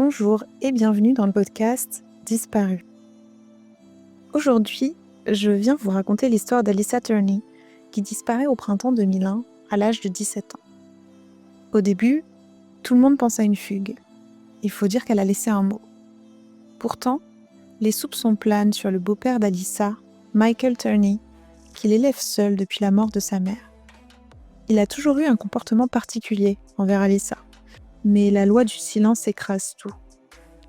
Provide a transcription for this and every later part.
Bonjour et bienvenue dans le podcast Disparu. Aujourd'hui, je viens vous raconter l'histoire d'Alyssa Turney qui disparaît au printemps 2001 à l'âge de 17 ans. Au début, tout le monde pense à une fugue. Il faut dire qu'elle a laissé un mot. Pourtant, les soupçons planent sur le beau-père d'Alyssa, Michael Turney, qui l'élève seul depuis la mort de sa mère. Il a toujours eu un comportement particulier envers Alyssa, mais la loi du silence écrase tout.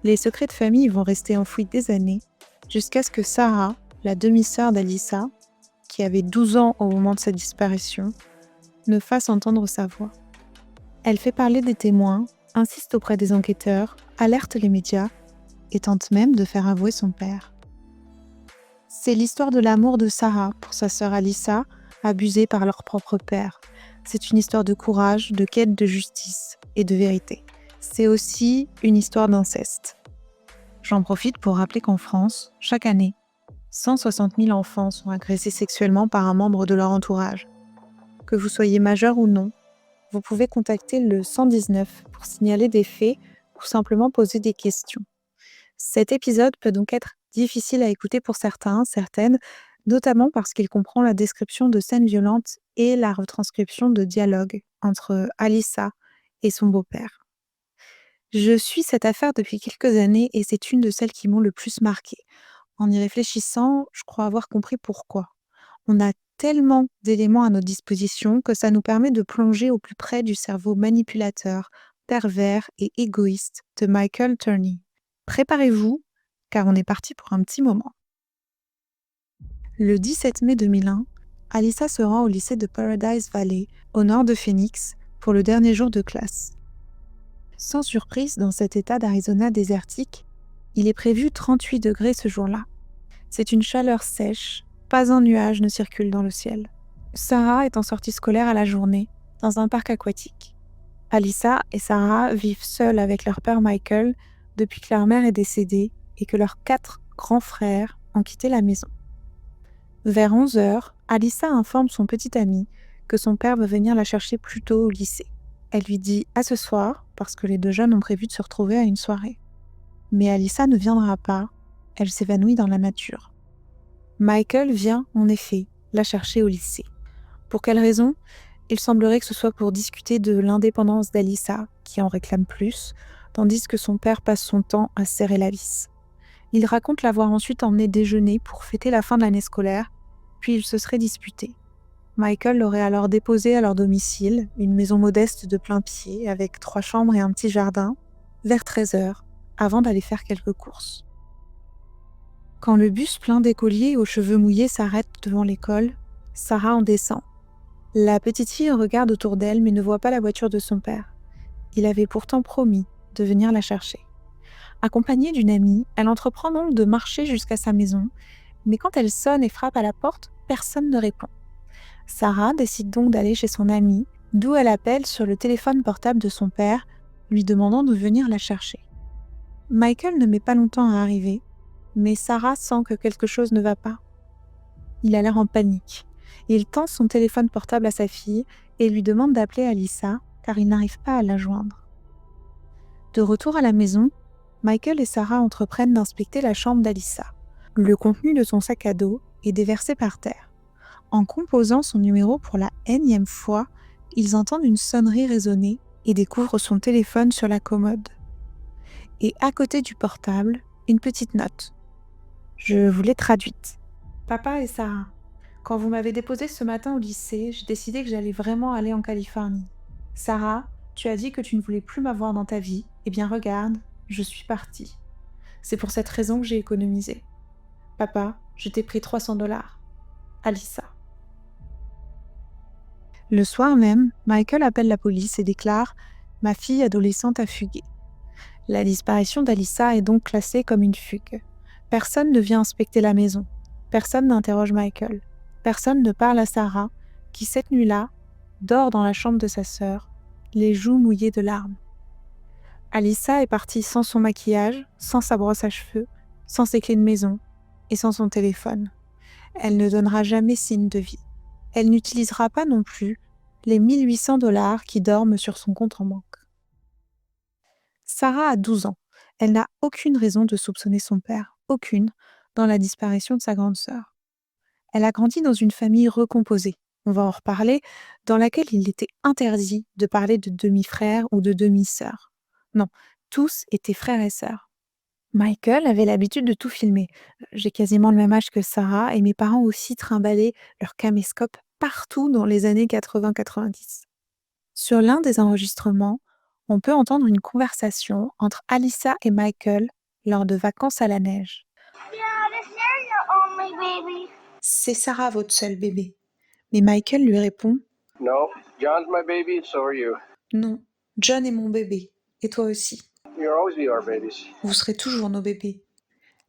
Les secrets de famille vont rester enfouis des années, jusqu'à ce que Sarah, la demi-sœur d'Alyssa, qui avait 12 ans au moment de sa disparition, ne fasse entendre sa voix. Elle fait parler des témoins, insiste auprès des enquêteurs, alerte les médias et tente même de faire avouer son père. C'est l'histoire de l'amour de Sarah pour sa sœur Alyssa, abusée par leur propre père. C'est une histoire de courage, de quête de justice et de vérité. C'est aussi une histoire d'inceste. J'en profite pour rappeler qu'en France, chaque année, 160 000 enfants sont agressés sexuellement par un membre de leur entourage. Que vous soyez majeur ou non, vous pouvez contacter le 119 pour signaler des faits ou simplement poser des questions. Cet épisode peut donc être difficile à écouter pour certains, certaines, notamment parce qu'il comprend la description de scènes violentes et la retranscription de dialogues entre Alyssa et son beau-père. Je suis cette affaire depuis quelques années et c'est une de celles qui m'ont le plus marquée. En y réfléchissant, je crois avoir compris pourquoi. On a tellement d'éléments à notre disposition que ça nous permet de plonger au plus près du cerveau manipulateur, pervers et égoïste de Michael Turney. Préparez-vous, car on est parti pour un petit moment. Le 17 mai 2001, Alyssa se rend au lycée de Paradise Valley, au nord de Phoenix, pour le dernier jour de classe. Sans surprise, dans cet état d'Arizona désertique, il est prévu 38 degrés ce jour-là. C'est une chaleur sèche, pas un nuage ne circule dans le ciel. Sarah est en sortie scolaire à la journée, dans un parc aquatique. Alyssa et Sarah vivent seules avec leur père Michael depuis que leur mère est décédée et que leurs 4 grands frères ont quitté la maison. Vers 11h, Alyssa informe son petit ami que son père veut venir la chercher plus tôt au lycée. Elle lui dit « à ce soir » parce que les deux jeunes ont prévu de se retrouver à une soirée. Mais Alyssa ne viendra pas, elle s'évanouit dans la nature. Michael vient, en effet, la chercher au lycée. Pour quelle raison ? Il semblerait que ce soit pour discuter de l'indépendance d'Alyssa, qui en réclame plus, tandis que son père passe son temps à serrer la vis. Il raconte l'avoir ensuite emmenée déjeuner pour fêter la fin de l'année scolaire, puis ils se seraient disputés. Michael l'aurait alors déposée à leur domicile, une maison modeste de plain-pied avec 3 chambres et un petit jardin, vers 13h, avant d'aller faire quelques courses. Quand le bus plein d'écoliers aux cheveux mouillés s'arrête devant l'école, Sarah en descend. La petite fille regarde autour d'elle mais ne voit pas la voiture de son père. Il avait pourtant promis de venir la chercher. Accompagnée d'une amie, elle entreprend donc de marcher jusqu'à sa maison, mais quand elle sonne et frappe à la porte, personne ne répond. Sarah décide donc d'aller chez son amie, d'où elle appelle sur le téléphone portable de son père, lui demandant de venir la chercher. Michael ne met pas longtemps à arriver, mais Sarah sent que quelque chose ne va pas. Il a l'air en panique. Il tend son téléphone portable à sa fille et lui demande d'appeler Alyssa, car il n'arrive pas à la joindre. De retour à la maison, Michael et Sarah entreprennent d'inspecter la chambre d'Alyssa. Le contenu de son sac à dos est déversé par terre. En composant son numéro pour la énième fois, ils entendent une sonnerie résonner et découvrent son téléphone sur la commode. Et à côté du portable, une petite note. Je vous l'ai traduite. Papa et Sarah, quand vous m'avez déposé ce matin au lycée, j'ai décidé que j'allais vraiment aller en Californie. Sarah, tu as dit que tu ne voulais plus m'avoir dans ta vie. Eh bien regarde, je suis partie. C'est pour cette raison que j'ai économisé. Papa, je t'ai pris $300. Alyssa. Le soir même, Michael appelle la police et déclare « Ma fille adolescente a fugué ». La disparition d'Alyssa est donc classée comme une fugue. Personne ne vient inspecter la maison. Personne n'interroge Michael. Personne ne parle à Sarah, qui cette nuit-là, dort dans la chambre de sa sœur, les joues mouillées de larmes. Alyssa est partie sans son maquillage, sans sa brosse à cheveux, sans ses clés de maison et sans son téléphone. Elle ne donnera jamais signe de vie. Elle n'utilisera pas non plus les $1 800 qui dorment sur son compte en banque. Sarah a 12 ans. Elle n'a aucune raison de soupçonner son père, aucune, dans la disparition de sa grande sœur. Elle a grandi dans une famille recomposée, on va en reparler, dans laquelle il était interdit de parler de demi-frères ou de demi-sœurs. Non, tous étaient frères et sœurs. Michael avait l'habitude de tout filmer. J'ai quasiment le même âge que Sarah et mes parents aussi trimballaient leur caméscope partout dans les années 80-90. Sur l'un des enregistrements, on peut entendre une conversation entre Alyssa et Michael lors de vacances à la neige. C'est Sarah votre seul bébé. Mais Michael lui répond No, John's my baby, and so are you. Non, John est mon bébé. Et toi aussi. You'll always be our babies. Vous serez toujours nos bébés.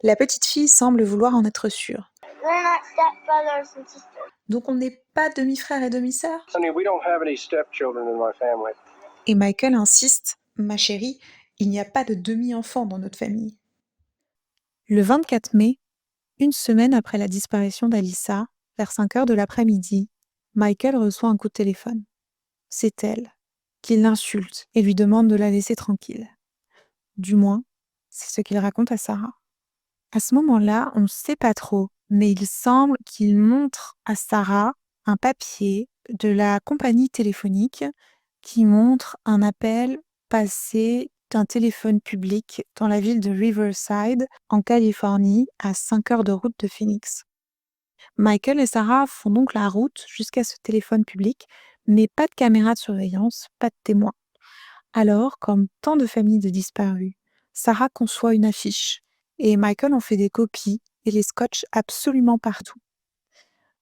La petite fille semble vouloir en être sûre. We're not stepbrothers and sisters. Donc on n'est pas demi-frère et demi-sœur? Honey, we don't have any stepchildren in my family. Et Michael insiste, ma chérie, il n'y a pas de demi-enfant dans notre famille. Le 24 mai, une semaine après la disparition d'Alyssa, vers 5 heures de l'après-midi, Michael reçoit un coup de téléphone. C'est elle, qui l'insulte et lui demande de la laisser tranquille. Du moins, c'est ce qu'il raconte à Sarah. À ce moment-là, on ne sait pas trop, mais il semble qu'il montre à Sarah un papier de la compagnie téléphonique qui montre un appel passé d'un téléphone public dans la ville de Riverside, en Californie, à 5 heures de route de Phoenix. Michael et Sarah font donc la route jusqu'à ce téléphone public, mais pas de caméra de surveillance, pas de témoins. Alors, comme tant de familles de disparus, Sarah conçoit une affiche et Michael en fait des copies et les scotche absolument partout.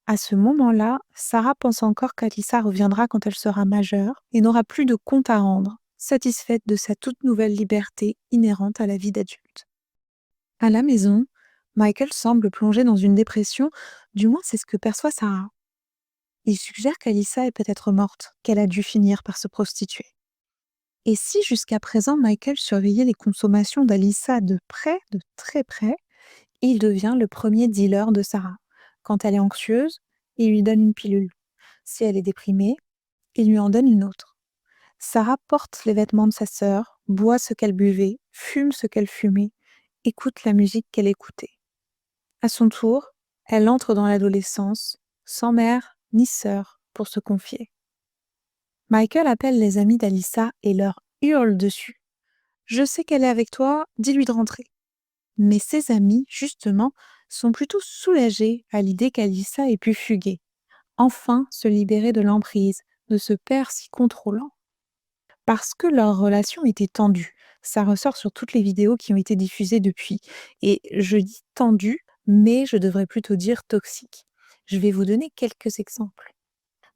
À ce moment-là, Sarah pense encore qu'Alyssa reviendra quand elle sera majeure et n'aura plus de compte à rendre, satisfaite de sa toute nouvelle liberté inhérente à la vie d'adulte. À la maison, Michael semble plongé dans une dépression, du moins c'est ce que perçoit Sarah. Il suggère qu'Alyssa est peut-être morte, qu'elle a dû finir par se prostituer. Et si jusqu'à présent Michael surveillait les consommations d'Alyssa de près, de très près, il devient le premier dealer de Sarah. Quand elle est anxieuse, il lui donne une pilule. Si elle est déprimée, il lui en donne une autre. Sarah porte les vêtements de sa sœur, boit ce qu'elle buvait, fume ce qu'elle fumait, écoute la musique qu'elle écoutait. À son tour, elle entre dans l'adolescence, sans mère ni sœur pour se confier. Michael appelle les amis d'Alyssa et leur hurle dessus. Je sais qu'elle est avec toi, dis-lui de rentrer. Mais ses amis, justement, sont plutôt soulagés à l'idée qu'Alyssa ait pu fuguer, enfin se libérer de l'emprise de ce père si contrôlant. Parce que leur relation était tendue. Ça ressort sur toutes les vidéos qui ont été diffusées depuis. Et je dis tendue, mais je devrais plutôt dire toxique. Je vais vous donner quelques exemples.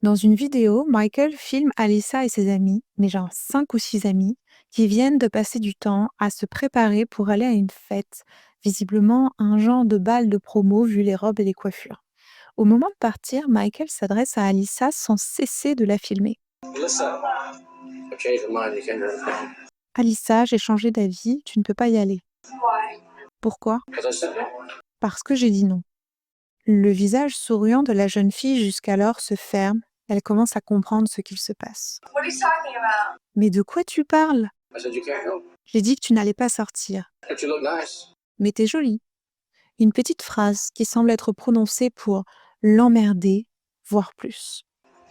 Dans une vidéo, Michael filme Alyssa et ses amis, mais genre 5 ou 6 amis, qui viennent de passer du temps à se préparer pour aller à une fête, visiblement un genre de bal de promo vu les robes et les coiffures. Au moment de partir, Michael s'adresse à Alyssa sans cesser de la filmer. Alyssa, I've changed my mind. You can't go home. Alyssa, j'ai changé d'avis, tu ne peux pas y aller. Why? Pourquoi? Because I said no. Parce que j'ai dit non. Le visage souriant de la jeune fille jusqu'alors se ferme, elle commence à comprendre ce qu'il se passe. What are you talking about? Mais de quoi tu parles? I said you can't go. J'ai dit que tu n'allais pas sortir. But you look nice. Mais t'es jolie. Une petite phrase qui semble être prononcée pour l'emmerder, voire plus.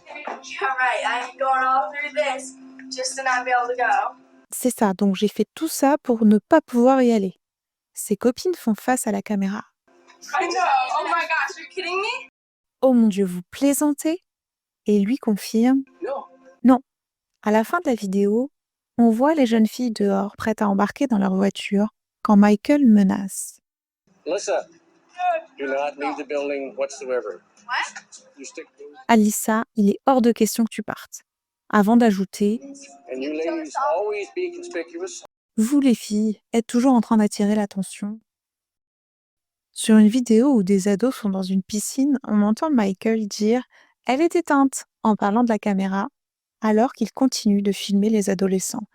Yeah, right. I ain't going all through this just to not be able to go. C'est ça, donc j'ai fait tout ça pour ne pas pouvoir y aller. Ses copines font face à la caméra. I know. Oh my gosh, you're kidding me? Oh mon Dieu, vous plaisantez? Et lui confirme. No. Non. À la fin de la vidéo, on voit les jeunes filles dehors, prêtes à embarquer dans leur voiture, quand Michael menace. Alyssa, do not leave the building whatsoever. What? You stick Alyssa, il est hors de question que tu partes. Avant d'ajouter, and you ladies always be conspicuous. vous les filles êtes toujours en train d'attirer l'attention. Sur une vidéo où des ados sont dans une piscine, on entend Michael dire « Elle est éteinte » en parlant de la caméra, alors qu'il continue de filmer les adolescents,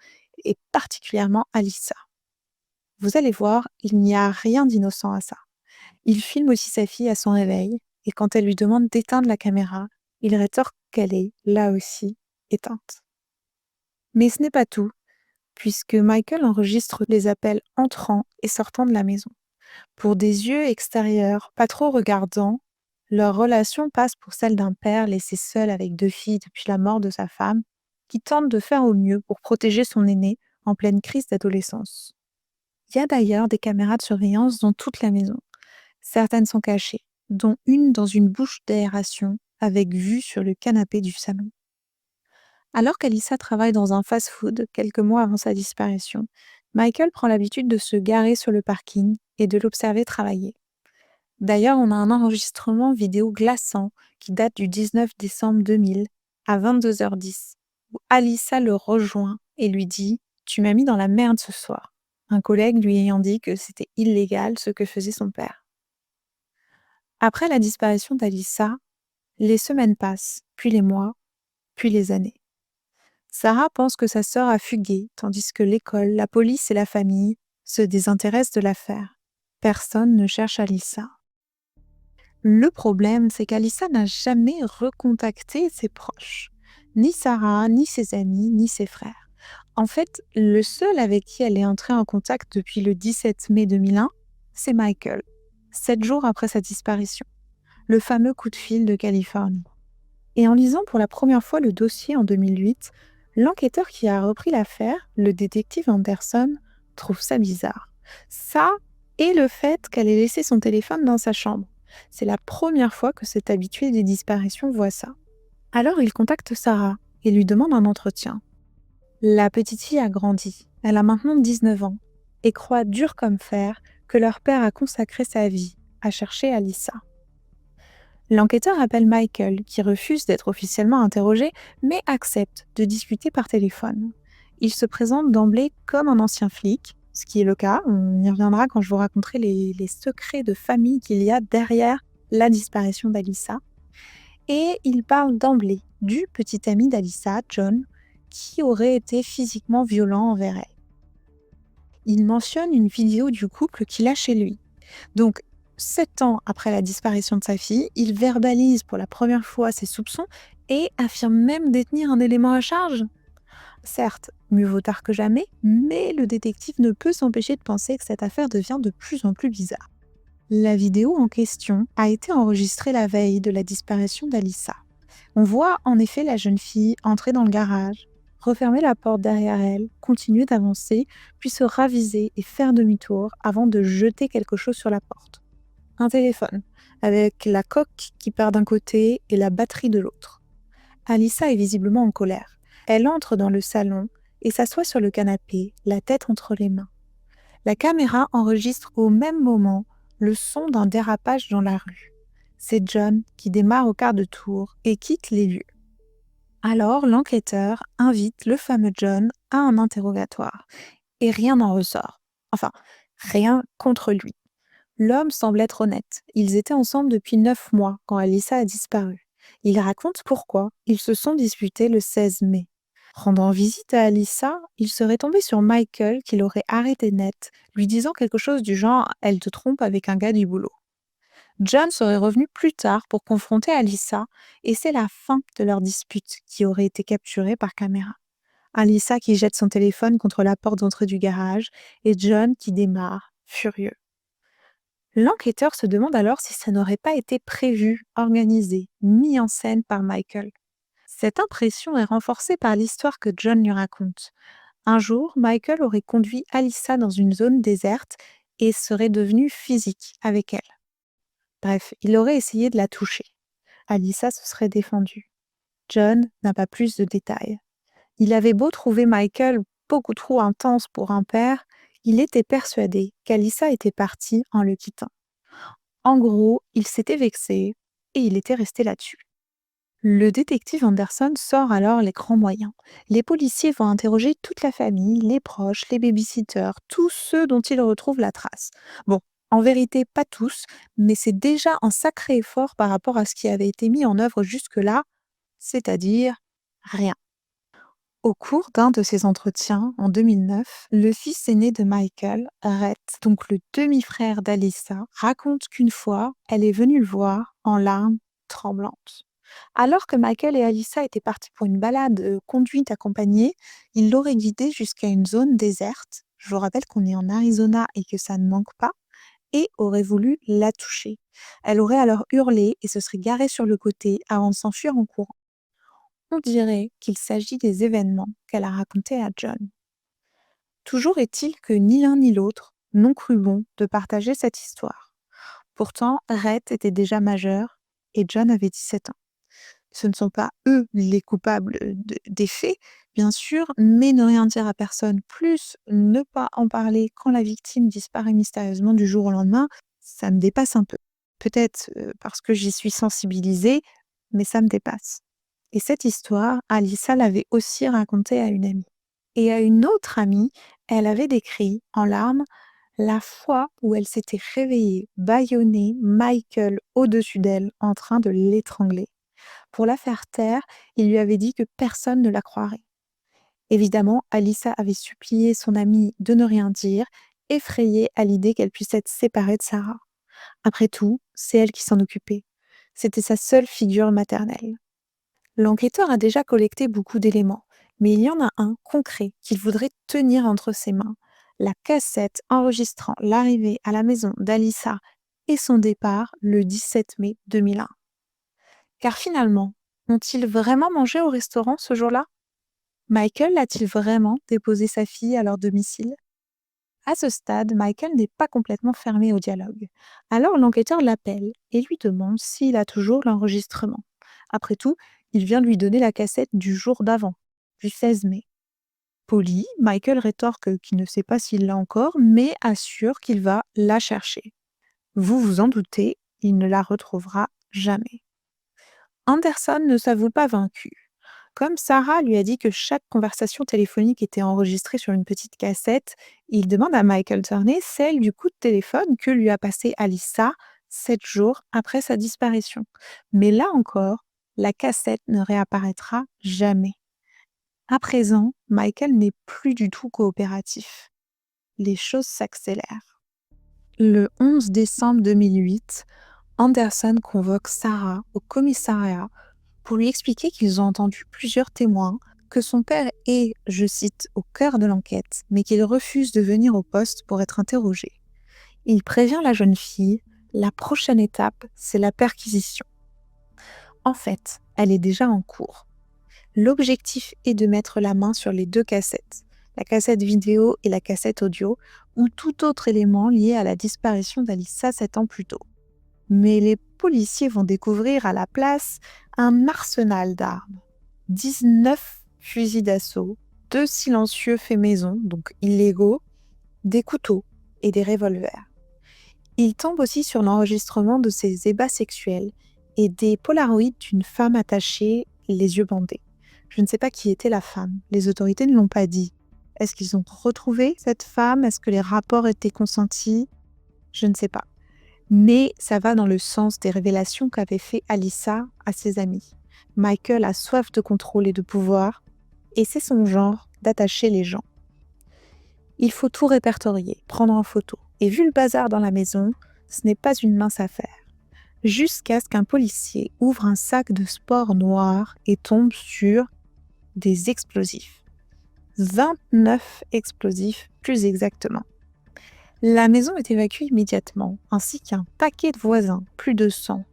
et particulièrement Alyssa. Vous allez voir, il n'y a rien d'innocent à ça. Il filme aussi sa fille à son réveil, et quand elle lui demande d'éteindre la caméra, il rétorque qu'elle est, là aussi, éteinte. Mais ce n'est pas tout, puisque Michael enregistre les appels entrant et sortant de la maison. Pour des yeux extérieurs, pas trop regardants, leur relation passe pour celle d'un père laissé seul avec 2 filles depuis la mort de sa femme, qui tente de faire au mieux pour protéger son aîné en pleine crise d'adolescence. Il y a d'ailleurs des caméras de surveillance dans toute la maison. Certaines sont cachées, dont une dans une bouche d'aération avec vue sur le canapé du salon. Alors qu'Alyssa travaille dans un fast-food quelques mois avant sa disparition, Michael prend l'habitude de se garer sur le parking et de l'observer travailler. D'ailleurs, on a un enregistrement vidéo glaçant qui date du 19 décembre 2000 à 22h10, où Alyssa le rejoint et lui dit « Tu m'as mis dans la merde ce soir », un collègue lui ayant dit que c'était illégal ce que faisait son père. Après la disparition d'Alyssa, les semaines passent, puis les mois, puis les années. Sarah pense que sa sœur a fugué, tandis que l'école, la police et la famille se désintéressent de l'affaire. Personne ne cherche Alyssa. Le problème, c'est qu'Alyssa n'a jamais recontacté ses proches. Ni Sarah, ni ses amis, ni ses frères. En fait, le seul avec qui elle est entrée en contact depuis le 17 mai 2001, c'est Michael, 7 jours après sa disparition. Le fameux coup de fil de Californie. Et en lisant pour la première fois le dossier en 2008, l'enquêteur qui a repris l'affaire, le détective Anderson, trouve ça bizarre. Ça et le fait qu'elle ait laissé son téléphone dans sa chambre. C'est la première fois que cet habitué des disparitions voit ça. Alors il contacte Sarah et lui demande un entretien. La petite fille a grandi, elle a maintenant 19 ans, et croit dur comme fer que leur père a consacré sa vie à chercher Alyssa. L'enquêteur appelle Michael, qui refuse d'être officiellement interrogé, mais accepte de discuter par téléphone. Il se présente d'emblée comme un ancien flic, ce qui est le cas, on y reviendra quand je vous raconterai les secrets de famille qu'il y a derrière la disparition d'Alyssa. Et il parle d'emblée du petit ami d'Alyssa, John, qui aurait été physiquement violent envers elle. Il mentionne une vidéo du couple qu'il a chez lui. Donc, 7 ans après la disparition de sa fille, il verbalise pour la première fois ses soupçons et affirme même détenir un élément à charge. Certes, mieux vaut tard que jamais, mais le détective ne peut s'empêcher de penser que cette affaire devient de plus en plus bizarre. La vidéo en question a été enregistrée la veille de la disparition d'Alyssa. On voit en effet la jeune fille entrer dans le garage, refermer la porte derrière elle, continuer d'avancer, puis se raviser et faire demi-tour avant de jeter quelque chose sur la porte. Un téléphone, avec la coque qui part d'un côté et la batterie de l'autre. Alyssa est visiblement en colère. Elle entre dans le salon et s'assoit sur le canapé, la tête entre les mains. La caméra enregistre au même moment le son d'un dérapage dans la rue. C'est John qui démarre au quart de tour et quitte les lieux. Alors l'enquêteur invite le fameux John à un interrogatoire. Et rien n'en ressort. Enfin, rien contre lui. L'homme semble être honnête. Ils étaient ensemble depuis 9 mois quand Alyssa a disparu. Il raconte pourquoi ils se sont disputés le 16 mai. Rendant visite à Alyssa, il serait tombé sur Michael qui l'aurait arrêté net, lui disant quelque chose du genre « Elle te trompe avec un gars du boulot ». John serait revenu plus tard pour confronter Alyssa et c'est la fin de leur dispute qui aurait été capturée par caméra. Alyssa qui jette son téléphone contre la porte d'entrée du garage et John qui démarre, furieux. L'enquêteur se demande alors si ça n'aurait pas été prévu, organisé, mis en scène par Michael. Cette impression est renforcée par l'histoire que John lui raconte. Un jour, Michael aurait conduit Alyssa dans une zone déserte et serait devenu physique avec elle. Bref, il aurait essayé de la toucher. Alyssa se serait défendue. John n'a pas plus de détails. Il avait beau trouver Michael beaucoup trop intense pour un père, il était persuadé qu'Alyssa était partie en le quittant. En gros, il s'était vexé et il était resté là-dessus. Le détective Anderson sort alors les grands moyens. Les policiers vont interroger toute la famille, les proches, les babysitters, tous ceux dont ils retrouvent la trace. Bon, en vérité, pas tous, mais c'est déjà un sacré effort par rapport à ce qui avait été mis en œuvre jusque-là, c'est-à-dire rien. Au cours d'un de ces entretiens, en 2009, le fils aîné de Michael, Rhett, donc le demi-frère d'Alyssa, raconte qu'une fois, elle est venue le voir en larmes tremblantes. Alors que Michael et Alyssa étaient partis pour une balade conduite accompagnée, il l'aurait guidée jusqu'à une zone déserte. Je vous rappelle qu'on est en Arizona et que ça ne manque pas, et aurait voulu la toucher. Elle aurait alors hurlé et se serait garée sur le côté avant de s'enfuir en courant. On dirait qu'il s'agit des événements qu'elle a racontés à John. Toujours est-il que ni l'un ni l'autre n'ont cru bon de partager cette histoire. Pourtant, Rhett était déjà majeur et John avait 17 ans. Ce ne sont pas eux les coupables des faits, bien sûr, mais ne rien dire à personne, plus ne pas en parler quand la victime disparaît mystérieusement du jour au lendemain, ça me dépasse un peu. Peut-être parce que j'y suis sensibilisée, mais ça me dépasse. Et cette histoire, Alyssa l'avait aussi racontée à une amie. Et à une autre amie, elle avait décrit en larmes la fois où elle s'était réveillée, bâillonnée, Michael au-dessus d'elle, en train de l'étrangler. Pour la faire taire, il lui avait dit que personne ne la croirait. Évidemment, Alyssa avait supplié son amie de ne rien dire, effrayée à l'idée qu'elle puisse être séparée de Sarah. Après tout, c'est elle qui s'en occupait. C'était sa seule figure maternelle. L'enquêteur a déjà collecté beaucoup d'éléments, mais il y en a un concret qu'il voudrait tenir entre ses mains. La cassette enregistrant l'arrivée à la maison d'Alyssa et son départ le 17 mai 2001. Car finalement, ont-ils vraiment mangé au restaurant ce jour-là? Michael a-t-il vraiment déposé sa fille à leur domicile? À ce stade, Michael n'est pas complètement fermé au dialogue. Alors l'enquêteur l'appelle et lui demande s'il a toujours l'enregistrement. Après tout, il vient de lui donner la cassette du jour d'avant, du 16 mai. Poli, Michael rétorque qu'il ne sait pas s'il l'a encore, mais assure qu'il va la chercher. Vous vous en doutez, il ne la retrouvera jamais. Anderson ne s'avoue pas vaincu. Comme Sarah lui a dit que chaque conversation téléphonique était enregistrée sur une petite cassette, il demande à Michael Turney celle du coup de téléphone que lui a passé Alyssa 7 jours après sa disparition. Mais là encore, la cassette ne réapparaîtra jamais. À présent, Michael n'est plus du tout coopératif. Les choses s'accélèrent. Le 11 décembre 2008, Anderson convoque Sarah au commissariat pour lui expliquer qu'ils ont entendu plusieurs témoins, que son père est, je cite, au cœur de l'enquête, mais qu'il refuse de venir au poste pour être interrogé. Il prévient la jeune fille, la prochaine étape, c'est la perquisition. En fait, elle est déjà en cours. L'objectif est de mettre la main sur les deux cassettes, la cassette vidéo et la cassette audio, ou tout autre élément lié à la disparition d'Alyssa 7 ans plus tôt. Mais les policiers vont découvrir à la place un arsenal d'armes. 19 fusils d'assaut, 2 silencieux faits maison, donc illégaux, des couteaux et des revolvers. Ils tombent aussi sur l'enregistrement de ces ébats sexuels et des polaroïds d'une femme attachée, les yeux bandés. Je ne sais pas qui était la femme, les autorités ne l'ont pas dit. Est-ce qu'ils ont retrouvé cette femme? Est-ce que les rapports étaient consentis? Je ne sais pas. Mais ça va dans le sens des révélations qu'avait fait Alyssa à ses amis. Michael a soif de contrôle et de pouvoir, et c'est son genre d'attacher les gens. Il faut tout répertorier, prendre en photo. Et vu le bazar dans la maison, ce n'est pas une mince affaire. Jusqu'à ce qu'un policier ouvre un sac de sport noir et tombe sur des explosifs. 29 explosifs plus exactement. La maison est évacuée immédiatement, ainsi qu'un paquet de voisins, plus de 100,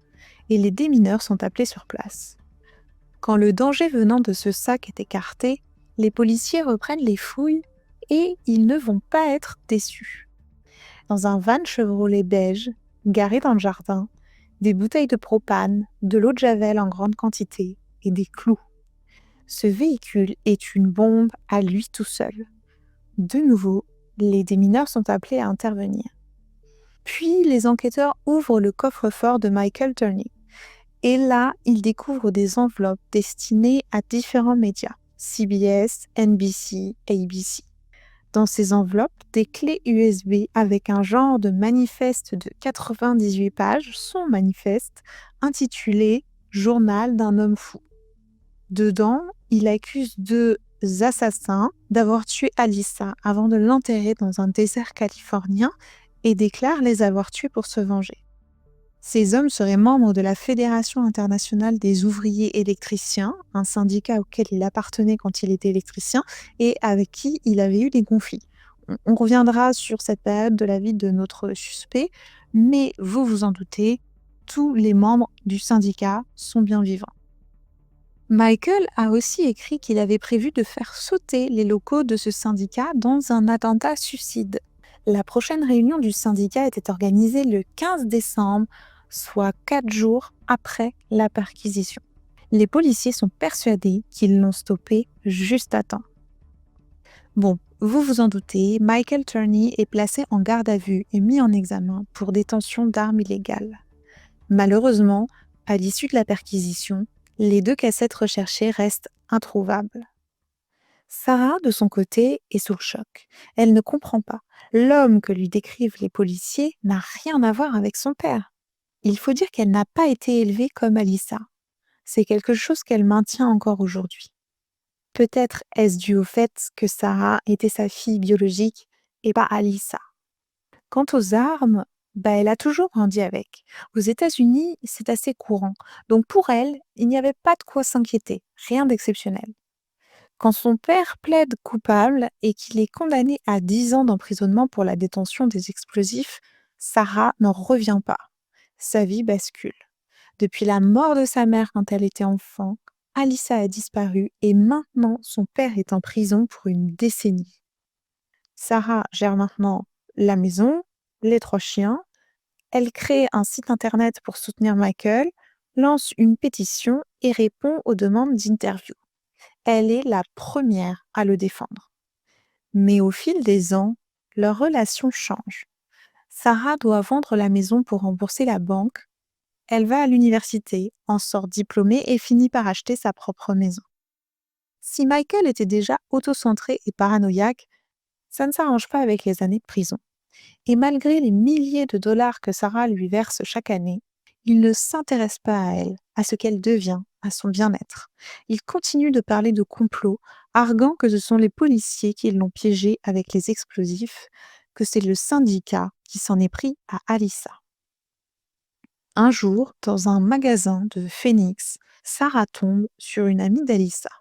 et les démineurs sont appelés sur place. Quand le danger venant de ce sac est écarté, les policiers reprennent les fouilles et ils ne vont pas être déçus. Dans un van Chevrolet beige, garé dans le jardin, des bouteilles de propane, de l'eau de javel en grande quantité et des clous. Ce véhicule est une bombe à lui tout seul. De nouveau, les démineurs sont appelés à intervenir. Puis, les enquêteurs ouvrent le coffre-fort de Michael Turney. Et là, ils découvrent des enveloppes destinées à différents médias, CBS, NBC, ABC. Dans ces enveloppes, des clés USB avec un genre de manifeste de 98 pages, son manifeste, intitulé « Journal d'un homme fou ». Dedans, il accuse 2 assassins d'avoir tué Alyssa avant de l'enterrer dans un désert californien et déclare les avoir tués pour se venger. Ces hommes seraient membres de la Fédération internationale des ouvriers électriciens, un syndicat auquel il appartenait quand il était électricien et avec qui il avait eu des conflits. On reviendra sur cette période de la vie de notre suspect, mais vous vous en doutez, tous les membres du syndicat sont bien vivants. Michael a aussi écrit qu'il avait prévu de faire sauter les locaux de ce syndicat dans un attentat suicide. La prochaine réunion du syndicat était organisée le 15 décembre, soit 4 jours après la perquisition. Les policiers sont persuadés qu'ils l'ont stoppé juste à temps. Bon, vous vous en doutez, Michael Turney est placé en garde à vue et mis en examen pour détention d'armes illégales. Malheureusement, à l'issue de la perquisition, les 2 cassettes recherchées restent introuvables. Sarah, de son côté, est sous le choc. Elle ne comprend pas. L'homme que lui décrivent les policiers n'a rien à voir avec son père. Il faut dire qu'elle n'a pas été élevée comme Alyssa. C'est quelque chose qu'elle maintient encore aujourd'hui. Peut-être est-ce dû au fait que Sarah était sa fille biologique et pas Alyssa. Quant aux armes, elle a toujours grandi avec. Aux États-Unis, c'est assez courant. Donc pour elle, il n'y avait pas de quoi s'inquiéter, rien d'exceptionnel. Quand son père plaide coupable et qu'il est condamné à 10 ans d'emprisonnement pour la détention des explosifs, Sarah n'en revient pas. Sa vie bascule. Depuis la mort de sa mère quand elle était enfant, Alyssa a disparu et maintenant son père est en prison pour une décennie. Sarah gère maintenant la maison, les 3 chiens. Elle crée un site internet pour soutenir Michael, lance une pétition et répond aux demandes d'interview. Elle est la première à le défendre. Mais au fil des ans, leur relation change. Sarah doit vendre la maison pour rembourser la banque. Elle va à l'université, en sort diplômée et finit par acheter sa propre maison. Si Michael était déjà autocentré et paranoïaque, ça ne s'arrange pas avec les années de prison. Et malgré les milliers de dollars que Sarah lui verse chaque année, il ne s'intéresse pas à elle, à ce qu'elle devient, à son bien-être. Il continue de parler de complot, arguant que ce sont les policiers qui l'ont piégé avec les explosifs, que c'est le syndicat qui s'en est pris à Alyssa. Un jour, dans un magasin de Phoenix, Sarah tombe sur une amie d'Alyssa.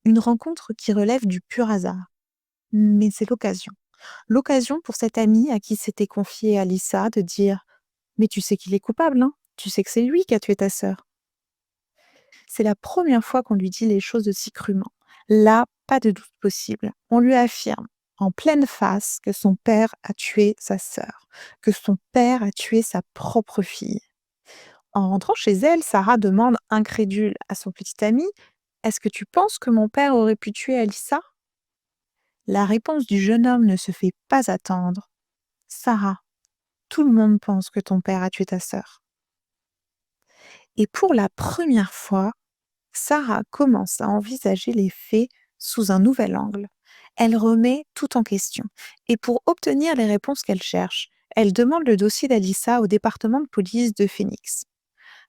Une rencontre qui relève du pur hasard. Mais c'est l'occasion. L'occasion pour cette amie à qui s'était confiée Alyssa de dire « Mais tu sais qu'il est coupable, hein? Tu sais que c'est lui qui a tué ta sœur. » C'est la première fois qu'on lui dit les choses aussi crûment. Là, pas de doute possible. On lui affirme en pleine face que son père a tué sa sœur, que son père a tué sa propre fille. En rentrant chez elle, Sarah demande incrédule à son petit ami « Est-ce que tu penses que mon père aurait pu tuer Alyssa ?» La réponse du jeune homme ne se fait pas attendre. « Sarah, tout le monde pense que ton père a tué ta sœur. » Et pour la première fois, Sarah commence à envisager les faits sous un nouvel angle. Elle remet tout en question. Et pour obtenir les réponses qu'elle cherche, elle demande le dossier d'Alyssa au département de police de Phoenix.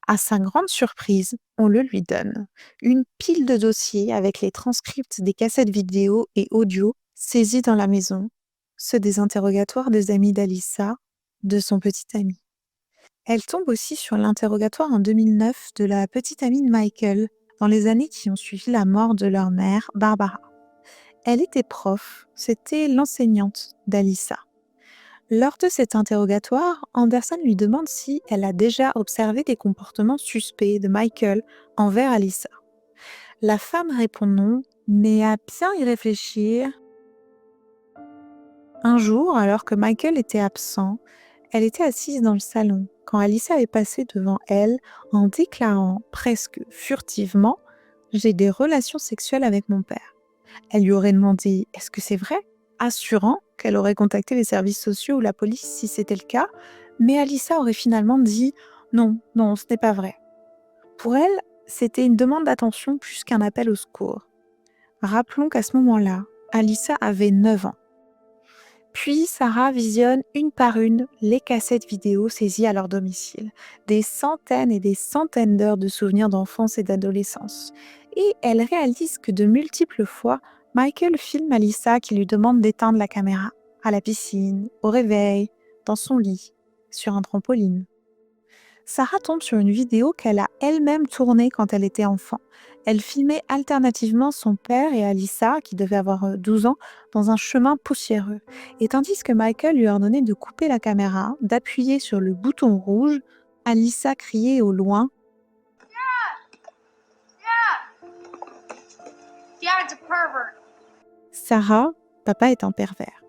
À sa grande surprise, on le lui donne. Une pile de dossiers avec les transcripts des cassettes vidéo et audio saisis dans la maison, ceux des interrogatoires des amis d'Alyssa, de son petit ami. Elle tombe aussi sur l'interrogatoire en 2009 de la petite amie de Michael, dans les années qui ont suivi la mort de leur mère, Barbara. Elle était prof, c'était l'enseignante d'Alyssa. Lors de cet interrogatoire, Anderson lui demande si elle a déjà observé des comportements suspects de Michael envers Alyssa. La femme répond non, mais à bien y réfléchir. Un jour, alors que Michael était absent, elle était assise dans le salon quand Alyssa est passée devant elle en déclarant presque furtivement « J'ai des relations sexuelles avec mon père ». Elle lui aurait demandé « Est-ce que c'est vrai ?» assurant qu'elle aurait contacté les services sociaux ou la police si c'était le cas, mais Alyssa aurait finalement dit « Non, non, ce n'est pas vrai ». Pour elle, c'était une demande d'attention plus qu'un appel au secours. Rappelons qu'à ce moment-là, Alyssa avait 9 ans. Puis Sarah visionne une par une les cassettes vidéo saisies à leur domicile. Des centaines et des centaines d'heures de souvenirs d'enfance et d'adolescence. Et elle réalise que de multiples fois, Michael filme Alyssa qui lui demande d'éteindre la caméra. À la piscine, au réveil, dans son lit, sur un trampoline. Sarah tombe sur une vidéo qu'elle a elle-même tournée quand elle était enfant. Elle filmait alternativement son père et Alyssa, qui devait avoir 12 ans, dans un chemin poussiéreux. Et tandis que Michael lui ordonnait de couper la caméra, d'appuyer sur le bouton rouge, Alyssa criait au loin Dad's a pervert. « Sarah, papa est un pervers ».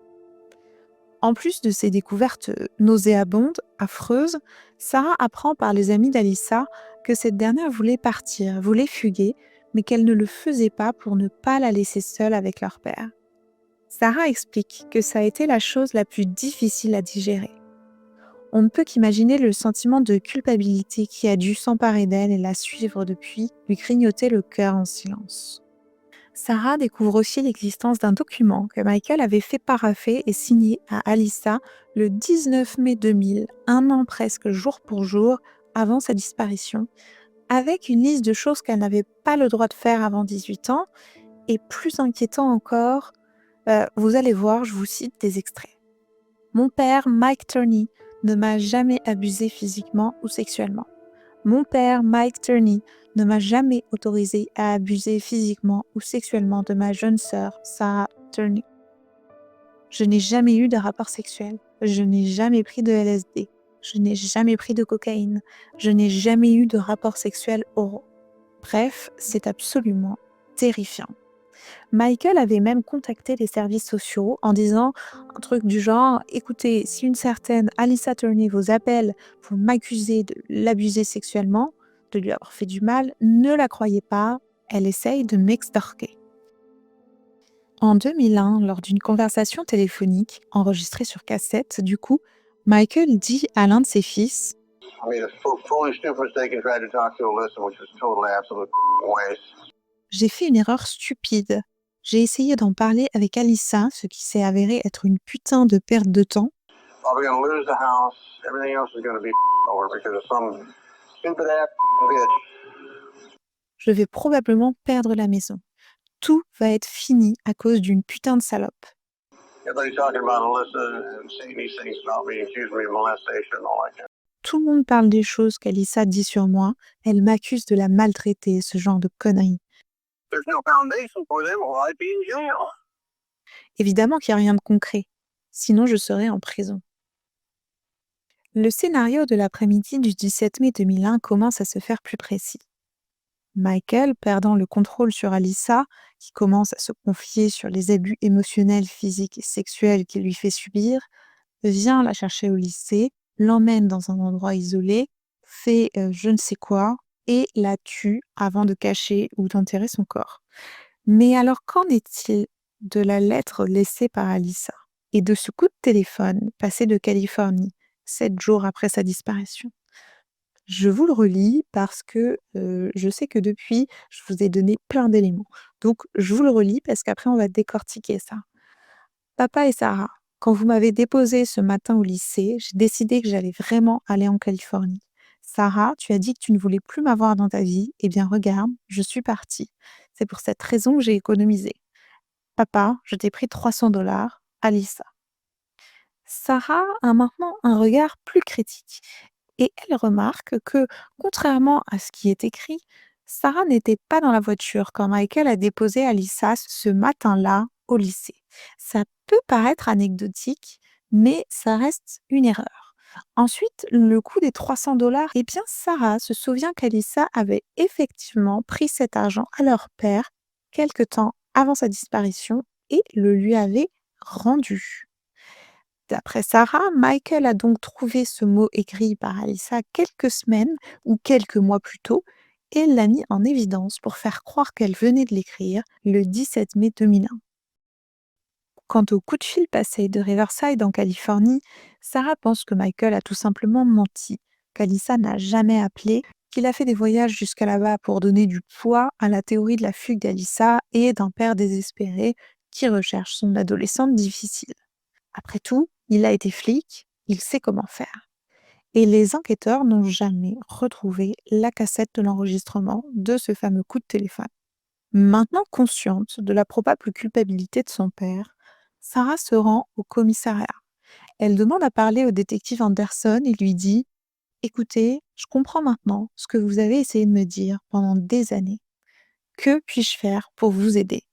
En plus de ces découvertes nauséabondes, affreuses, Sarah apprend par les amis d'Alyssa que cette dernière voulait partir, voulait fuguer, mais qu'elle ne le faisait pas pour ne pas la laisser seule avec leur père. Sarah explique que ça a été la chose la plus difficile à digérer. On ne peut qu'imaginer le sentiment de culpabilité qui a dû s'emparer d'elle et la suivre depuis, lui grignoter le cœur en silence. Sarah découvre aussi l'existence d'un document que Michael avait fait parapher et signer à Alyssa le 19 mai 2000, un an presque jour pour jour avant sa disparition, avec une liste de choses qu'elle n'avait pas le droit de faire avant 18 ans, et plus inquiétant encore, vous allez voir, je vous cite des extraits. Mon père, Mike Turney, ne m'a jamais abusé physiquement ou sexuellement. Mon père, Mike Turney, ne m'a jamais autorisé à abuser physiquement ou sexuellement de ma jeune sœur, Sarah Turney. Je n'ai jamais eu de rapport sexuel. Je n'ai jamais pris de LSD. Je n'ai jamais pris de cocaïne. Je n'ai jamais eu de rapport sexuel oraux. Bref, c'est absolument terrifiant. Michael avait même contacté les services sociaux en disant un truc du genre « Écoutez, si une certaine Alyssa Turney vous appelle pour m'accuser de l'abuser sexuellement, de lui avoir fait du mal, ne la croyez pas, elle essaye de m'extorquer. » En 2001, lors d'une conversation téléphonique enregistrée sur cassette, du coup, Michael dit à l'un de ses fils I made a foolish, stupid mistake and tried to talk to Alyssa, which was totally absolute waste. J'ai fait une erreur stupide. J'ai essayé d'en parler avec Alyssa, ce qui s'est avéré être une putain de perte de temps. Are we gonna lose the house? Everything else is gonna be over because of some stupid ass bitch. Je vais probablement perdre la maison. Tout va être fini à cause d'une putain de salope. Everybody's talking about Alyssa and saying these things about me, accusing me of molestation and all that kind. Tout le monde parle des choses qu'Alyssa dit sur moi. Elle m'accuse de la maltraiter, ce genre de conneries. There's no foundation for them or I'd be in jail. Évidemment qu'il n'y a rien de concret. Sinon, je serais en prison. Le scénario de l'après-midi du 17 mai 2001 commence à se faire plus précis. Michael, perdant le contrôle sur Alyssa, qui commence à se confier sur les abus émotionnels, physiques et sexuels qu'il lui fait subir, vient la chercher au lycée, l'emmène dans un endroit isolé, fait je ne sais quoi et la tue avant de cacher ou d'enterrer son corps. Mais alors qu'en est-il de la lettre laissée par Alyssa et de ce coup de téléphone passé de Californie 7 jours après sa disparition? Je vous le relis parce que je sais que depuis, je vous ai donné plein d'éléments. Donc, je vous le relis parce qu'après, on va décortiquer ça. Papa et Sarah, quand vous m'avez déposé ce matin au lycée, j'ai décidé que j'allais vraiment aller en Californie. Sarah, tu as dit que tu ne voulais plus m'avoir dans ta vie. Eh bien, regarde, je suis partie. C'est pour cette raison que j'ai économisé. Papa, je t'ai pris 300 $, Alyssa. Sarah a maintenant un regard plus critique et elle remarque que, contrairement à ce qui est écrit, Sarah n'était pas dans la voiture quand Michael a déposé Alyssa ce matin-là au lycée. Ça peut paraître anecdotique, mais ça reste une erreur. Ensuite, le coût des 300 $, eh bien Sarah se souvient qu'Alyssa avait effectivement pris cet argent à leur père quelque temps avant sa disparition et le lui avait rendu. D'après Sarah, Michael a donc trouvé ce mot écrit par Alyssa quelques semaines ou quelques mois plus tôt et l'a mis en évidence pour faire croire qu'elle venait de l'écrire le 17 mai 2001. Quant au coup de fil passé de Riverside en Californie, Sarah pense que Michael a tout simplement menti, qu'Alyssa n'a jamais appelé, qu'il a fait des voyages jusqu'à là-bas pour donner du poids à la théorie de la fugue d'Alyssa et d'un père désespéré qui recherche son adolescente difficile. Après tout, il a été flic, il sait comment faire. Et les enquêteurs n'ont jamais retrouvé la cassette de l'enregistrement de ce fameux coup de téléphone. Maintenant consciente de la probable culpabilité de son père, Sarah se rend au commissariat. Elle demande à parler au détective Anderson et lui dit « Écoutez, je comprends maintenant ce que vous avez essayé de me dire pendant des années. Que puis-je faire pour vous aider?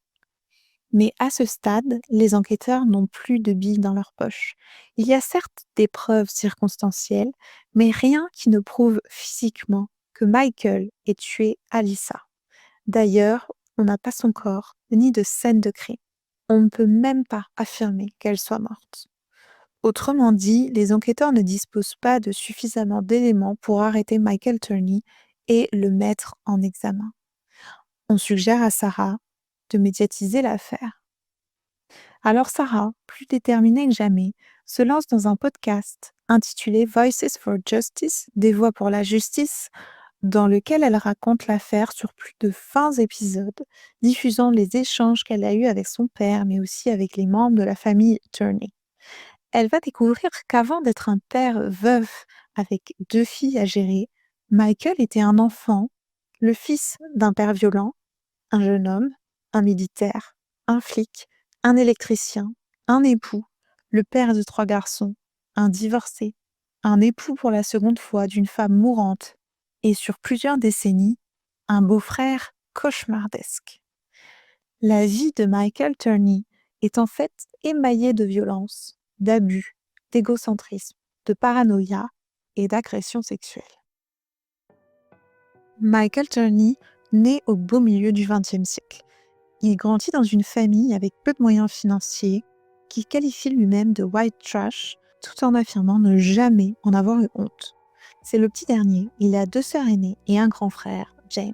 Mais à ce stade, les enquêteurs n'ont plus de billes dans leur poche. Il y a certes des preuves circonstancielles, mais rien qui ne prouve physiquement que Michael ait tué Alyssa. D'ailleurs, on n'a pas son corps, ni de scène de crime. On ne peut même pas affirmer qu'elle soit morte. Autrement dit, les enquêteurs ne disposent pas de suffisamment d'éléments pour arrêter Michael Turney et le mettre en examen. On suggère à Sarah de médiatiser l'affaire. Alors Sarah, plus déterminée que jamais, se lance dans un podcast intitulé Voices for Justice, des voix pour la justice, dans lequel elle raconte l'affaire sur plus de 20 épisodes, diffusant les échanges qu'elle a eus avec son père, mais aussi avec les membres de la famille Turney. Elle va découvrir qu'avant d'être un père veuf avec 2 filles à gérer, Michael était un enfant, le fils d'un père violent, un jeune homme, un militaire, un flic, un électricien, un époux, le père de 3 garçons, un divorcé, un époux pour la seconde fois d'une femme mourante et sur plusieurs décennies, un beau-frère cauchemardesque. La vie de Michael Turney est en fait émaillée de violence, d'abus, d'égocentrisme, de paranoïa et d'agression sexuelle. Michael Turney naît au beau milieu du XXe siècle. Il grandit dans une famille avec peu de moyens financiers, qu'il qualifie lui-même de white trash, tout en affirmant ne jamais en avoir eu honte. C'est le petit dernier, il a 2 sœurs aînées et un grand frère, James.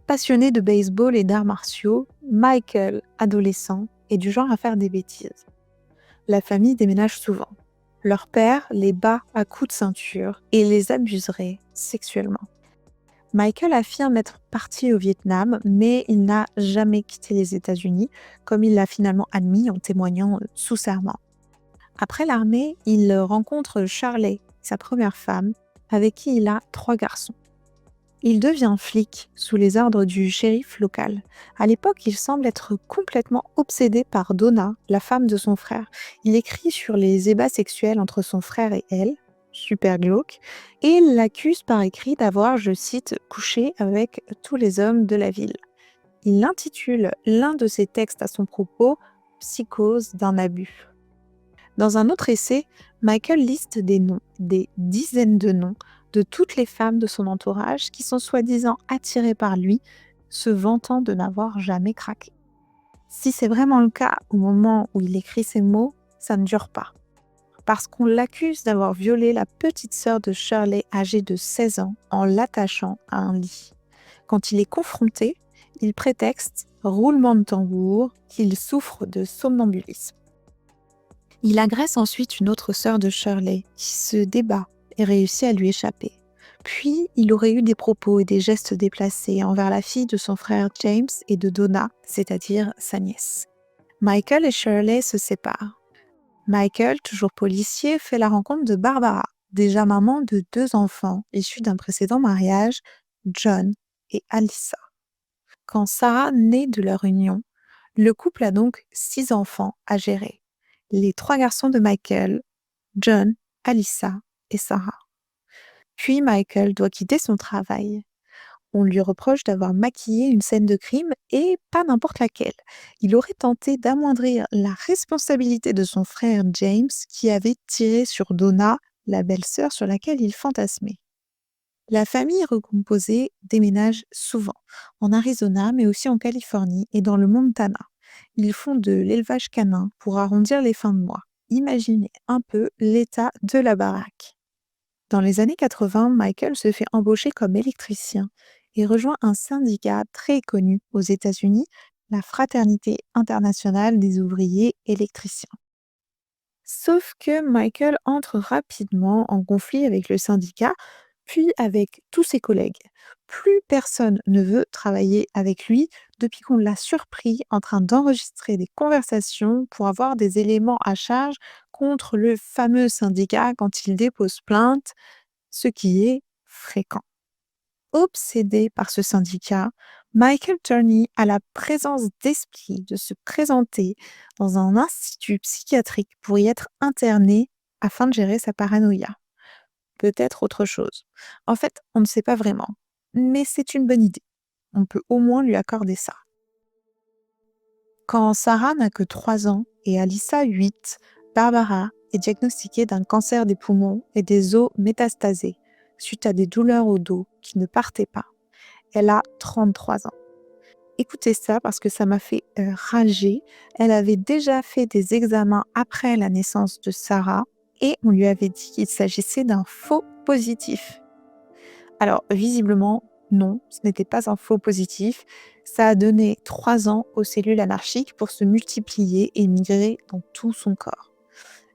Passionné de baseball et d'arts martiaux, Michael, adolescent, est du genre à faire des bêtises. La famille déménage souvent. Leur père les bat à coups de ceinture et les abuserait sexuellement. Michael affirme être parti au Vietnam, mais il n'a jamais quitté les États-Unis, comme il l'a finalement admis en témoignant sous serment. Après l'armée, il rencontre Shirley, sa première femme, avec qui il a 3 garçons. Il devient flic sous les ordres du shérif local. À l'époque, il semble être complètement obsédé par Donna, la femme de son frère. Il écrit sur les ébats sexuels entre son frère et elle, super glauque, et il l'accuse par écrit d'avoir, je cite, couché avec tous les hommes de la ville. Il intitule l'un de ses textes à son propos « Psychose d'un abus ». Dans un autre essai, Michael liste des noms, des dizaines de noms, de toutes les femmes de son entourage qui sont soi-disant attirées par lui, se vantant de n'avoir jamais craqué. Si c'est vraiment le cas au moment où il écrit ces mots, ça ne dure pas. Parce qu'on l'accuse d'avoir violé la petite sœur de Shirley âgée de 16 ans en l'attachant à un lit. Quand il est confronté, il prétexte, roulement de tambour, qu'il souffre de somnambulisme. Il agresse ensuite une autre sœur de Shirley qui se débat et réussit à lui échapper. Puis, il aurait eu des propos et des gestes déplacés envers la fille de son frère James et de Donna, c'est-à-dire sa nièce. Michael et Shirley se séparent. Michael, toujours policier, fait la rencontre de Barbara, déjà maman de 2 enfants issus d'un précédent mariage, John et Alyssa. Quand Sarah naît de leur union, le couple a donc 6 enfants à gérer. Les 3 garçons de Michael, John, Alyssa et Sarah. Puis Michael doit quitter son travail. On lui reproche d'avoir maquillé une scène de crime et pas n'importe laquelle. Il aurait tenté d'amoindrir la responsabilité de son frère James qui avait tiré sur Donna, la belle-sœur sur laquelle il fantasmait. La famille recomposée déménage souvent, en Arizona mais aussi en Californie et dans le Montana. Ils font de l'élevage canin pour arrondir les fins de mois. Imaginez un peu l'état de la baraque. Dans les années 80, Michael se fait embaucher comme électricien et rejoint un syndicat très connu aux États-Unis, la Fraternité internationale des ouvriers électriciens. Sauf que Michael entre rapidement en conflit avec le syndicat, puis avec tous ses collègues. Plus personne ne veut travailler avec lui depuis qu'on l'a surpris en train d'enregistrer des conversations pour avoir des éléments à charge contre le fameux syndicat quand il dépose plainte, ce qui est fréquent. Obsédé par ce syndicat, Michael Turney a la présence d'esprit de se présenter dans un institut psychiatrique pour y être interné afin de gérer sa paranoïa. peut-être autre chose. En fait, on ne sait pas vraiment. Mais c'est une bonne idée. On peut au moins lui accorder ça. Quand Sarah n'a que 3 ans et Alyssa 8, Barbara est diagnostiquée d'un cancer des poumons et des os métastasés suite à des douleurs au dos qui ne partaient pas. Elle a 33 ans. Écoutez ça parce que ça m'a fait rager. Elle avait déjà fait des examens après la naissance de Sarah et on lui avait dit qu'il s'agissait d'un faux positif. Alors, visiblement, non, ce n'était pas un faux positif. Ça a donné 3 ans aux cellules anarchiques pour se multiplier et migrer dans tout son corps.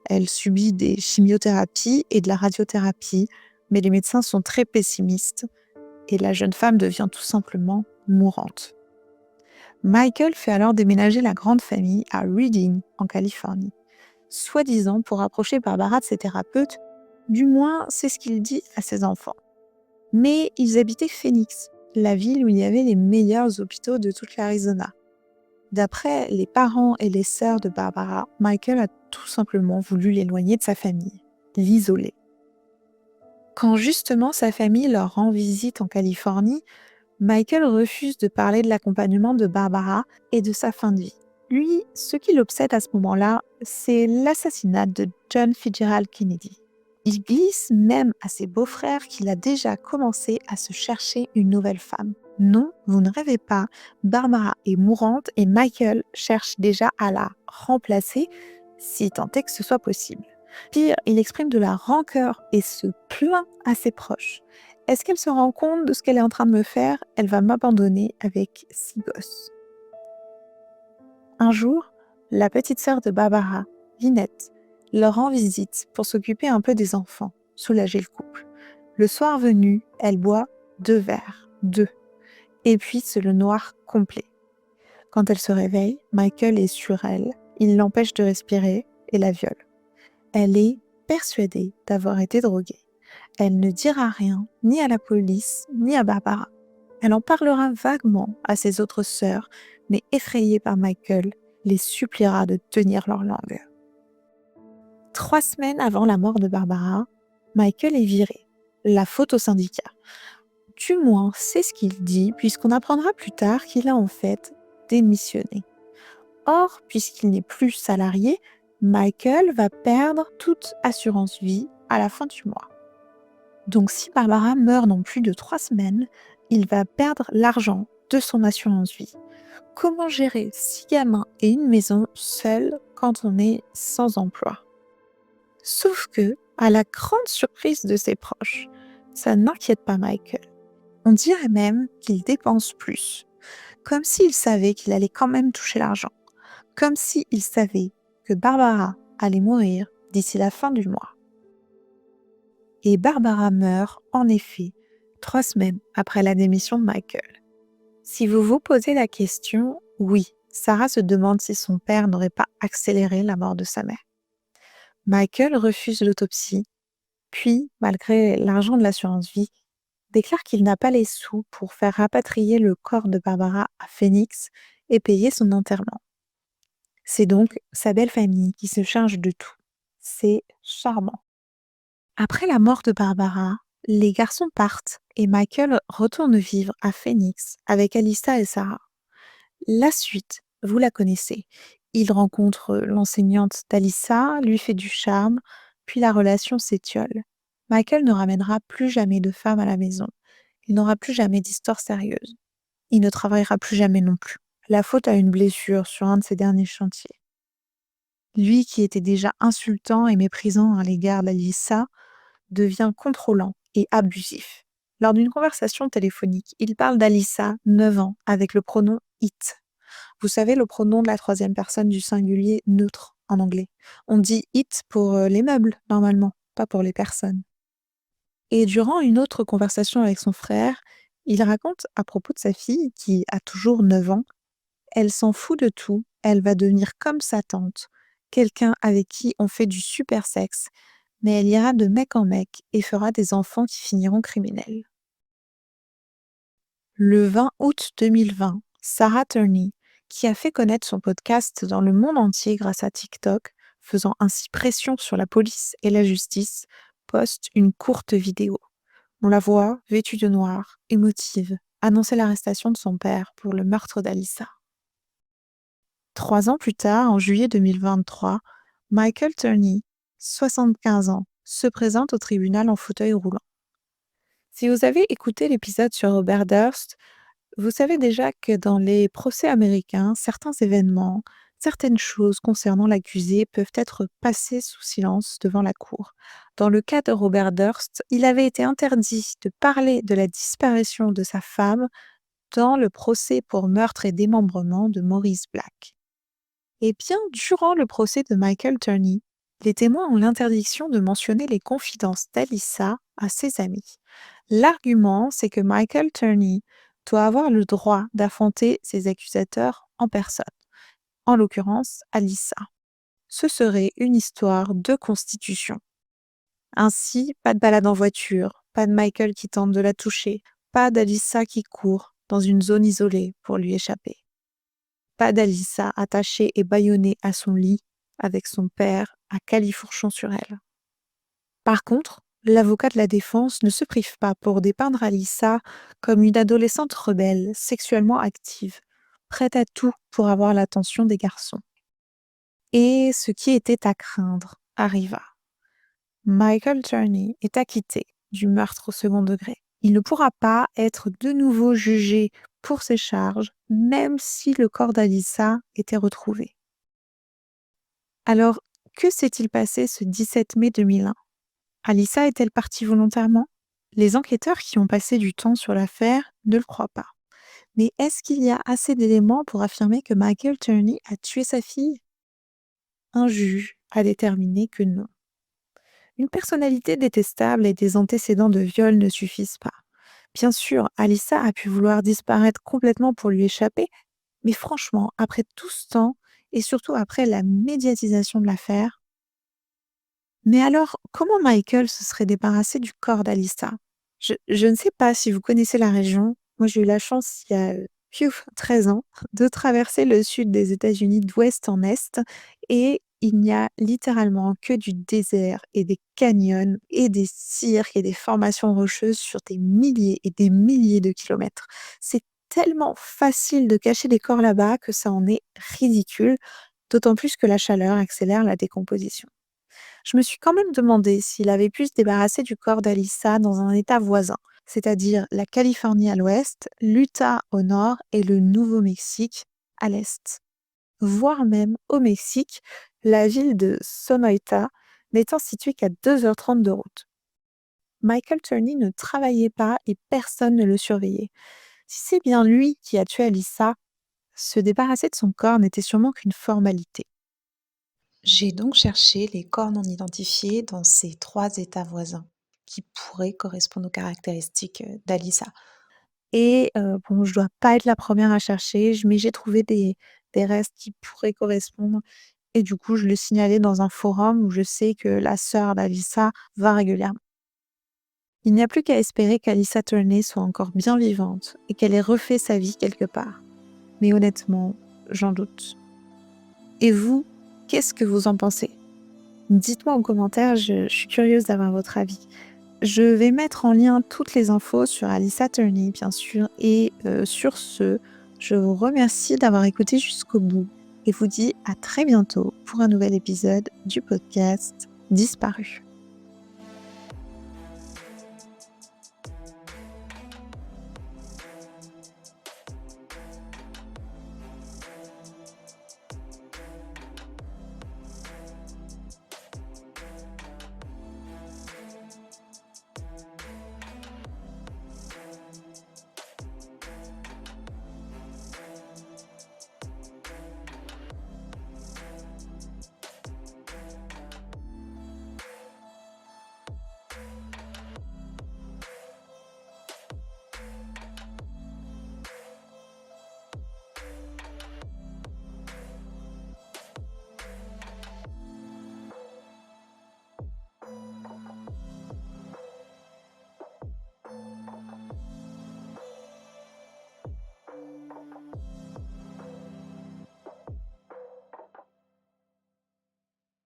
Elle subit des chimiothérapies et de la radiothérapie, mais les médecins sont très pessimistes et la jeune femme devient tout simplement mourante. Michael fait alors déménager la grande famille à Redding, en Californie, soi-disant pour rapprocher Barbara de ses thérapeutes, du moins c'est ce qu'il dit à ses enfants. Mais ils habitaient Phoenix, la ville où il y avait les meilleurs hôpitaux de toute l'Arizona. D'après les parents et les sœurs de Barbara, Michael a tout simplement voulu l'éloigner de sa famille, l'isoler. Quand justement sa famille leur rend visite en Californie, Michael refuse de parler de l'accompagnement de Barbara et de sa fin de vie. Lui, ce qui l'obsède à ce moment-là, c'est l'assassinat de John Fitzgerald Kennedy. Il glisse même à ses beaux-frères qu'il a déjà commencé à se chercher une nouvelle femme. Non, vous ne rêvez pas, Barbara est mourante et Michael cherche déjà à la remplacer, si tant est que ce soit possible. Pire, il exprime de la rancœur et se plaint à ses proches. Est-ce qu'elle se rend compte de ce qu'elle est en train de me faire? Elle va m'abandonner avec 6 gosses. Un jour, la petite sœur de Barbara, Lynette, leur rend visite pour s'occuper un peu des enfants, soulager le couple. Le soir venu, elle boit 2 verres, 2, et puis c'est le noir complet. Quand elle se réveille, Michael est sur elle, il l'empêche de respirer et la viole. Elle est persuadée d'avoir été droguée. Elle ne dira rien, ni à la police, ni à Barbara. Elle en parlera vaguement à ses autres sœurs, mais effrayée par Michael, les suppliera de tenir leur langue. 3 semaines avant la mort de Barbara, Michael est viré. La faute au syndicat. Du moins, c'est ce qu'il dit, puisqu'on apprendra plus tard qu'il a en fait démissionné. Or, puisqu'il n'est plus salarié, Michael va perdre toute assurance vie à la fin du mois. Donc si Barbara meurt dans plus de 3 semaines, il va perdre l'argent de son assurance vie. Comment gérer 6 gamins et une maison seul quand on est sans emploi? Sauf que, à la grande surprise de ses proches, ça n'inquiète pas Michael. On dirait même qu'il dépense plus, comme s'il savait qu'il allait quand même toucher l'argent, comme s'il savait que Barbara allait mourir d'ici la fin du mois. Et Barbara meurt, en effet, 3 semaines après la démission de Michael. Si vous vous posez la question, oui, Sarah se demande si son père n'aurait pas accéléré la mort de sa mère. Michael refuse l'autopsie, puis, malgré l'argent de l'assurance vie, déclare qu'il n'a pas les sous pour faire rapatrier le corps de Barbara à Phoenix et payer son enterrement. C'est donc sa belle famille qui se charge de tout. C'est charmant. Après la mort de Barbara, les garçons partent et Michael retourne vivre à Phoenix avec Alyssa et Sarah. La suite, vous la connaissez. Il rencontre l'enseignante d'Alyssa, lui fait du charme, puis la relation s'étiole. Michael ne ramènera plus jamais de femme à la maison. Il n'aura plus jamais d'histoire sérieuse. Il ne travaillera plus jamais non plus. La faute à une blessure sur un de ses derniers chantiers. Lui qui était déjà insultant et méprisant à l'égard d'Alyssa, devient contrôlant et abusif. Lors d'une conversation téléphonique, il parle d'Alyssa, 9 ans, avec le pronom it. Vous savez, le pronom de la 3e personne du singulier neutre en anglais. On dit it pour les meubles, normalement, pas pour les personnes. Et durant une autre conversation avec son frère, il raconte à propos de sa fille, qui a toujours 9 ans, elle s'en fout de tout, elle va devenir comme sa tante, quelqu'un avec qui on fait du super sexe, mais elle ira de mec en mec et fera des enfants qui finiront criminels. Le 20 août 2020, Sarah Turney, qui a fait connaître son podcast dans le monde entier grâce à TikTok, faisant ainsi pression sur la police et la justice, poste une courte vidéo. On la voit, vêtue de noir, émotive, annoncer l'arrestation de son père pour le meurtre d'Alyssa. 3 ans plus tard, en juillet 2023, Michael Turney, 75 ans, se présente au tribunal en fauteuil roulant. Si vous avez écouté l'épisode sur Robert Durst, vous savez déjà que dans les procès américains, certains événements, certaines choses concernant l'accusé peuvent être passées sous silence devant la cour. Dans le cas de Robert Durst, il avait été interdit de parler de la disparition de sa femme dans le procès pour meurtre et démembrement de Maurice Black. Et bien, durant le procès de Michael Turney, les témoins ont l'interdiction de mentionner les confidences d'Alyssa à ses amis. L'argument, c'est que Michael Turney doit avoir le droit d'affronter ses accusateurs en personne, en l'occurrence Alyssa. Ce serait une histoire de constitution. Ainsi, pas de balade en voiture, pas de Michael qui tente de la toucher, pas d'Alyssa qui court dans une zone isolée pour lui échapper. Pas d'Alyssa attachée et bâillonnée à son lit avec son père à califourchon-sur-elle. Par contre, l'avocat de la défense ne se prive pas pour dépeindre Alyssa comme une adolescente rebelle, sexuellement active, prête à tout pour avoir l'attention des garçons. Et ce qui était à craindre arriva. Michael Turney est acquitté du meurtre au second degré. Il ne pourra pas être de nouveau jugé pour ses charges, même si le corps d'Alyssa était retrouvé. Alors, que s'est-il passé ce 17 mai 2001 ? Alyssa est-elle partie volontairement ? Les enquêteurs qui ont passé du temps sur l'affaire ne le croient pas. Mais est-ce qu'il y a assez d'éléments pour affirmer que Michael Turney a tué sa fille ? Un juge a déterminé que non. Une personnalité détestable et des antécédents de viol ne suffisent pas. Bien sûr, Alyssa a pu vouloir disparaître complètement pour lui échapper, mais franchement, après tout ce temps, et surtout après la médiatisation de l'affaire, mais alors, comment Michael se serait débarrassé du corps d'Alyssa ? Je ne sais pas si vous connaissez la région. Moi, j'ai eu la chance, il y a 13 ans, de traverser le sud des États-Unis d'ouest en est, et il n'y a littéralement que du désert et des canyons et des cirques et des formations rocheuses sur des milliers et des milliers de kilomètres. C'est tellement facile de cacher des corps là-bas que ça en est ridicule, d'autant plus que la chaleur accélère la décomposition. Je me suis quand même demandé s'il avait pu se débarrasser du corps d'Alyssa dans un état voisin, c'est-à-dire la Californie à l'ouest, l'Utah au nord et le Nouveau-Mexique à l'est. Voire même au Mexique, la ville de Sonoita n'étant située qu'à 2h30 de route. Michael Turney ne travaillait pas et personne ne le surveillait. Si c'est bien lui qui a tué Alyssa, se débarrasser de son corps n'était sûrement qu'une formalité. J'ai donc cherché les corps non identifiés dans ces 3 États voisins qui pourraient correspondre aux caractéristiques d'Alyssa. Et bon, je dois pas être la première à chercher, mais j'ai trouvé des restes qui pourraient correspondre et du coup, je le signalais dans un forum où je sais que la sœur d'Alyssa va régulièrement. Il n'y a plus qu'à espérer qu'Alyssa Turney soit encore bien vivante et qu'elle ait refait sa vie quelque part. Mais honnêtement, j'en doute. Et vous, qu'est-ce que vous en pensez ? Dites-moi en commentaire, je suis curieuse d'avoir votre avis. Je vais mettre en lien toutes les infos sur Alyssa Turney, bien sûr. Et sur ce, je vous remercie d'avoir écouté jusqu'au bout et vous dis à très bientôt pour un nouvel épisode du podcast Disparu.